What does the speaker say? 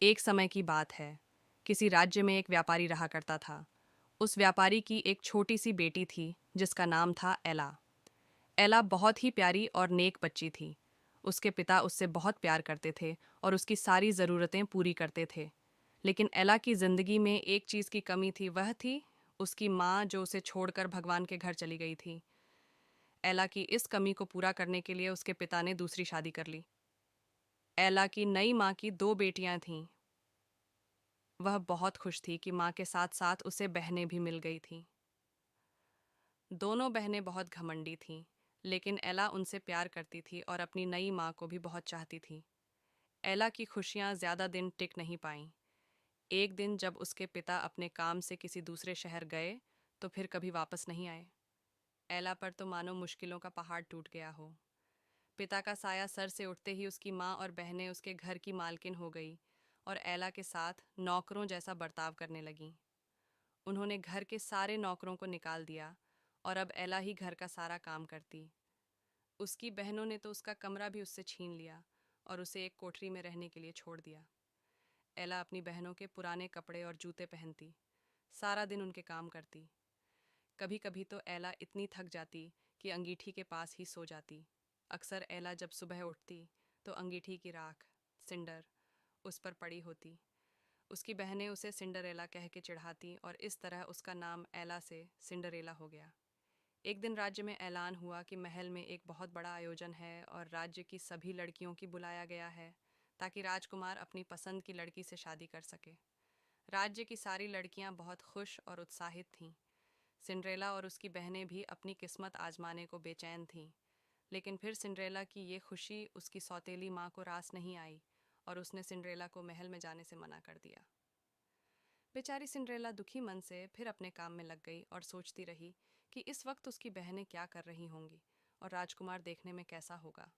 एक समय की बात है। किसी राज्य में एक व्यापारी रहा करता था। उस व्यापारी की एक छोटी सी बेटी थी जिसका नाम था एला। एला बहुत ही प्यारी और नेक बच्ची थी। उसके पिता उससे बहुत प्यार करते थे और उसकी सारी ज़रूरतें पूरी करते थे। लेकिन एला की ज़िंदगी में एक चीज़ की कमी थी, वह थी उसकी माँ जो उसे छोड़कर भगवान के घर चली गई थी। एला की इस कमी को पूरा करने के लिए उसके पिता ने दूसरी शादी कर ली। एला की नई माँ की दो बेटियां थीं। वह बहुत खुश थी कि माँ के साथ साथ उसे बहनें भी मिल गई थीं। दोनों बहनें बहुत घमंडी थीं, लेकिन एला उनसे प्यार करती थी और अपनी नई माँ को भी बहुत चाहती थी। एला की खुशियाँ ज़्यादा दिन टिक नहीं पाईं। एक दिन जब उसके पिता अपने काम से किसी दूसरे शहर गए, तो फिर कभी वापस नहीं आए। एला पर तो मानो मुश्किलों का पहाड़ टूट गया हो। पिता का साया सर से उठते ही उसकी माँ और बहनें उसके घर की मालकिन हो गई और एला के साथ नौकरों जैसा बर्ताव करने लगीं। उन्होंने घर के सारे नौकरों को निकाल दिया और अब एला ही घर का सारा काम करती। उसकी बहनों ने तो उसका कमरा भी उससे छीन लिया और उसे एक कोठरी में रहने के लिए छोड़ दिया। एला अपनी बहनों के पुराने कपड़े और जूते पहनती, सारा दिन उनके काम करती। कभी कभी तो एला इतनी थक जाती कि अंगीठी के पास ही सो जाती। अक्सर एला जब सुबह उठती तो अंगीठी की राख, सिंडर, उस पर पड़ी होती। उसकी बहनें उसे सिंडरेला कह के चिढ़ाती और इस तरह उसका नाम एला से सिंडरेला हो गया। एक दिन राज्य में ऐलान हुआ कि महल में एक बहुत बड़ा आयोजन है और राज्य की सभी लड़कियों की बुलाया गया है ताकि राजकुमार अपनी पसंद की लड़की से शादी कर सके। राज्य की सारी लड़कियां बहुत खुश और उत्साहित थीं। सिंड्रेला और उसकी बहनें भी अपनी किस्मत आजमाने को बेचैन थीं। लेकिन फिर सिंड्रेला की ये खुशी उसकी सौतेली माँ को रास नहीं आई और उसने सिंड्रेला को महल में जाने से मना कर दिया। बेचारी सिंड्रेला दुखी मन से फिर अपने काम में लग गई और सोचती रही कि इस वक्त उसकी बहनें क्या कर रही होंगी और राजकुमार देखने में कैसा होगा।